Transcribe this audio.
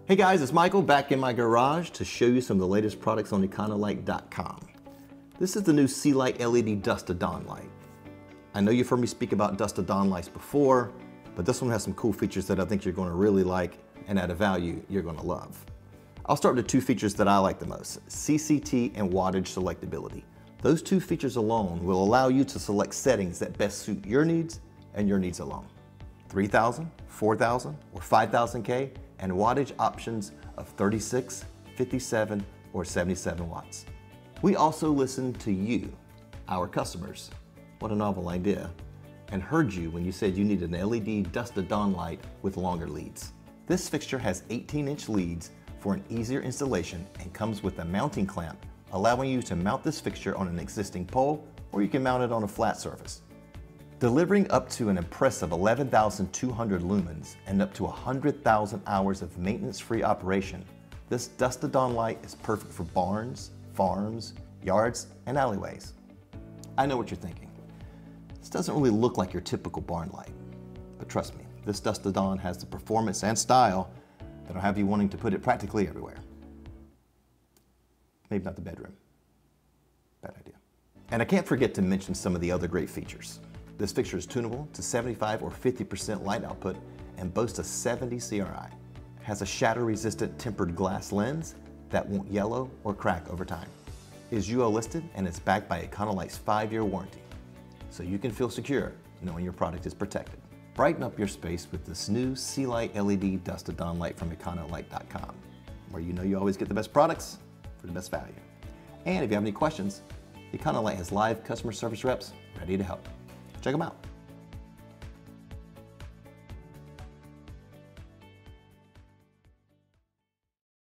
Hey guys, it's Michael back in my garage to show you some of the latest products on e-conolight.com. This is the new C-Lite LED Dusk dawn light. I know you've heard me speak about dusk dawn lights before, but this one has some cool features that I think you're going to really like and at a value you're going to love. I'll start with the two features that I like the most, CCT and wattage selectability. Those two features alone will allow you to select settings that best suit your needs and your needs alone. 3000, 4000, or 5000K, and wattage options of 36, 57, or 77 watts. We also listened to you, our customers. What a novel idea. And heard you when you said you needed an LED dusk to dawn light with longer leads. This fixture has 18-inch leads for an easier installation and comes with a mounting clamp, allowing you to mount this fixture on an existing pole, or you can mount it on a flat surface. Delivering up to an impressive 11,200 lumens and up to 100,000 hours of maintenance-free operation, this dusk to dawn light is perfect for barns, farms, yards, and alleyways. I know what you're thinking. This doesn't really look like your typical barn light. But trust me, this dusk to dawn has the performance and style that'll have you wanting to put it practically everywhere. Maybe not the bedroom. Bad idea. And I can't forget to mention some of the other great features. This fixture is tunable to 75 or 50% light output and boasts a 70 CRI. It has a shatter-resistant tempered glass lens that won't yellow or crack over time. It is UL listed and is backed by e-conolight's 5-year warranty, so you can feel secure knowing your product is protected. Brighten up your space with this new C-Lite LED Dusk to Dawn light from e-conolight.com, where you know you always get the best products for the best value. And if you have any questions, e-conolight has live customer service reps ready to help. Check them out.